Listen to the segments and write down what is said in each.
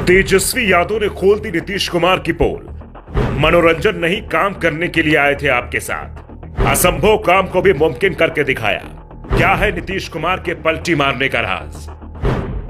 तेजस्वी यादव ने खोल दी नीतीश कुमार की पोल। मनोरंजन नहीं, काम करने के लिए आए थे आपके साथ। असंभव काम को भी मुमकिन करके दिखाया। क्या है नीतीश कुमार के पलटी मारने का राज?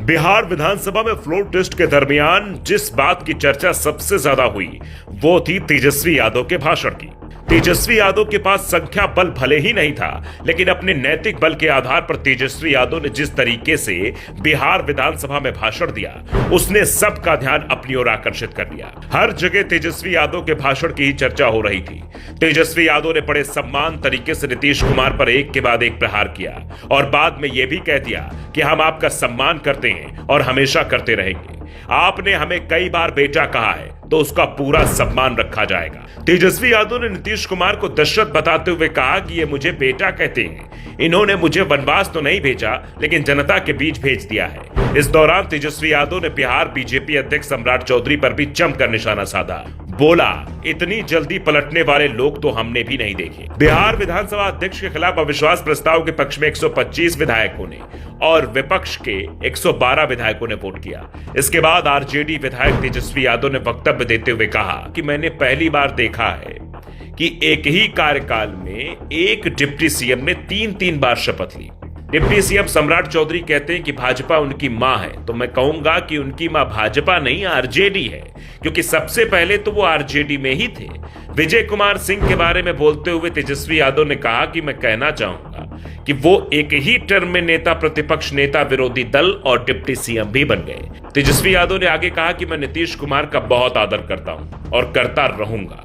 बिहार विधानसभा में फ्लोर टेस्ट के दरमियान जिस बात की चर्चा सबसे ज्यादा हुई वो थी तेजस्वी यादव के भाषण की। तेजस्वी यादव के पास संख्या बल भले ही नहीं था, लेकिन अपने नैतिक बल के आधार पर तेजस्वी यादव ने जिस तरीके से बिहार विधानसभा में भाषण दिया, उसने सबका ध्यान अपनी ओर आकर्षित कर लिया। हर जगह तेजस्वी यादव के भाषण की ही चर्चा हो रही थी। तेजस्वी यादव ने बड़े सम्मान तरीके से नीतीश कुमार पर एक के बाद एक प्रहार किया और बाद में यह भी कह दिया कि हम आपका सम्मान करते हैं और हमेशा करते रहेंगे। आपने हमें कई बार बेटा कहा है तो उसका पूरा सम्मान रखा जाएगा। तेजस्वी यादव ने नीतीश कुमार को दशरथ बताते हुए कहा कि ये मुझे बेटा कहते हैं। इन्होंने मुझे वनवास तो नहीं भेजा, लेकिन जनता के बीच भेज दिया है। इस दौरान तेजस्वी यादव ने बिहार बीजेपी अध्यक्ष सम्राट चौधरी पर भी जमकर निशाना साधा। बोला, इतनी जल्दी पलटने वाले लोग तो हमने भी नहीं देखे। बिहार विधानसभा अध्यक्ष के खिलाफ अविश्वास प्रस्ताव के पक्ष में 125 विधायकों ने और विपक्ष के 112 विधायकों ने वोट किया। इसके बाद आरजेडी विधायक तेजस्वी यादव ने वक्तव्य देते हुए कहा कि मैंने पहली बार देखा है कि एक ही कार्यकाल में एक डिप्टी सीएम ने 3-3 बार शपथ ली। डिप्टी सीएम सम्राट चौधरी कहते हैं कि भाजपा उनकी मां है, तो मैं कहूंगा कि उनकी मां भाजपा नहीं आरजेडी है, क्योंकि सबसे पहले तो वो आरजेडी में ही थे। विजय कुमार सिंह के बारे में बोलते हुए तेजस्वी यादव ने कहा कि मैं कहना चाहूंगा कि वो एक ही टर्म में नेता प्रतिपक्ष, नेता विरोधी दल और डिप्टी सीएम भी बन गए। तेजस्वी यादव ने आगे कहा कि मैं नीतीश कुमार का बहुत आदर करता हूं और करता रहूंगा।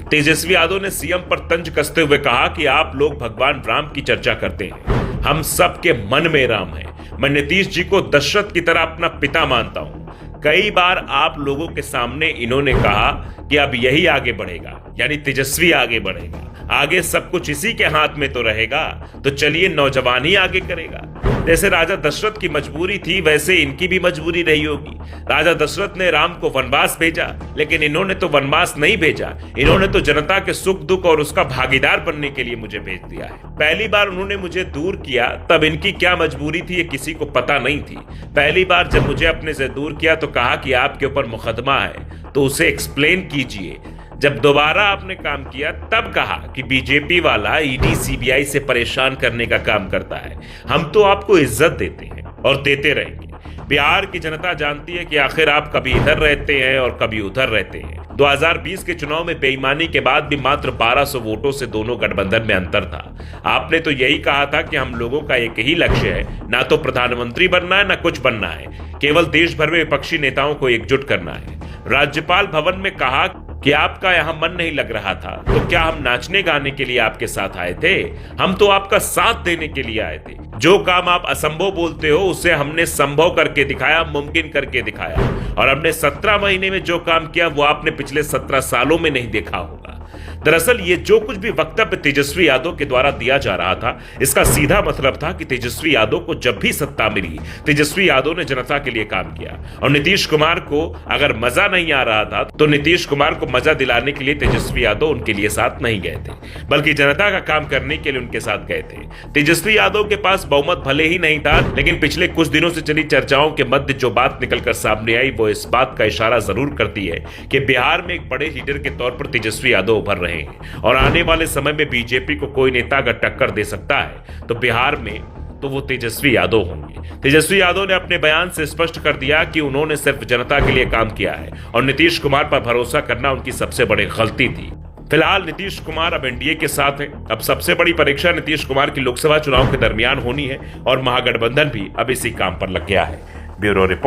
तेजस्वी यादव ने सीएम पर तंज कसते हुए कहा कि आप लोग भगवान राम की चर्चा करते हैं, हम सबके मन में राम है। मैं नीतीश जी को दशरथ की तरह अपना पिता मानता हूं। कई बार आप लोगों के सामने इन्होंने कहा कि अब यही आगे बढ़ेगा, यानी तेजस्वी आगे बढ़ेगा, आगे सब कुछ इसी के हाथ में तो रहेगा, तो चलिए नौजवान ही आगे करेगा। जैसे राजा दशरथ की मजबूरी थी, वैसे इनकी भी मजबूरी रही होगी। राजा दशरथ ने राम को वनवास भेजा, लेकिन इन्होंने तो वनवास नहीं भेजा, इन्होंने तो जनता के सुख दुख और उसका भागीदार बनने के लिए मुझे भेज दिया है। पहली बार उन्होंने मुझे दूर किया, तब इनकी क्या मजबूरी थी ये किसी को पता नहीं थी। पहली बार जब मुझे अपने से दूर किया तो कहा कि आपके ऊपर मुकदमा है, तो उसे एक्सप्लेन कीजिए। जब दोबारा आपने काम किया तब कहा कि बीजेपी वाला ईडी सीबीआई से परेशान करने का काम करता है। हम तो आपको इज्जत देते हैं और देते रहेंगे। बिहार की जनता जानती है कि आखिर आप कभी इधर रहते हैं और कभी उधर रहते हैं। 2020 के चुनाव में बेईमानी के बाद भी मात्र 1200 वोटों से दोनों गठबंधन में अंतर था। आपने तो यही कहा था कि हम लोगों का एक ही लक्ष्य है, ना तो प्रधानमंत्री बनना है ना कुछ बनना है, केवल देश भर में विपक्षी नेताओं को एकजुट करना है। राज्यपाल भवन में कहा कि आपका यहां मन नहीं लग रहा था, तो क्या हम नाचने गाने के लिए आपके साथ आए थे? हम तो आपका साथ देने के लिए आए थे। जो काम आप असंभव बोलते हो उसे हमने संभव करके दिखाया, मुमकिन करके दिखाया। और हमने 17 महीने में जो काम किया वो आपने पिछले 17 सालों में नहीं देखा होगा। दरअसल ये जो कुछ भी वक्तव्य तेजस्वी यादव के द्वारा दिया जा रहा था, इसका सीधा मतलब था कि तेजस्वी यादव को जब भी सत्ता मिली, तेजस्वी यादव ने जनता के लिए काम किया। और नीतीश कुमार को अगर मजा नहीं आ रहा था तो नीतीश कुमार को मजा दिलाने के लिए तेजस्वी यादव उनके लिए साथ नहीं गए थे, बल्कि जनता का काम करने के लिए उनके साथ गए थे। तेजस्वी यादव के पास बहुमत भले ही नहीं था, लेकिन पिछले कुछ दिनों से चली चर्चाओं के मध्य जो बात निकलकर सामने आई वो इस बात का इशारा जरूर करती है कि बिहार में एक बड़े लीडर के तौर पर तेजस्वी यादव उभर रहे हैं और आने वाले समय में बीजेपी को कोई नेता अगर टक्कर दे सकता है तो बिहार में तो वो तेजस्वी यादव होंगे। तेजस्वी यादव ने अपने बयान से स्पष्ट कर दिया कि उन्होंने सिर्फ जनता के लिए काम किया है और नीतीश कुमार पर भरोसा करना उनकी सबसे बड़ी गलती थी। फिलहाल नीतीश कुमार अब एनडीए के साथ हैं। अब सबसे बड़ी परीक्षा नीतीश कुमार की लोकसभा चुनाव के दरमियान होनी है और महागठबंधन भी अब इसी काम पर लग गया है। Bureau report.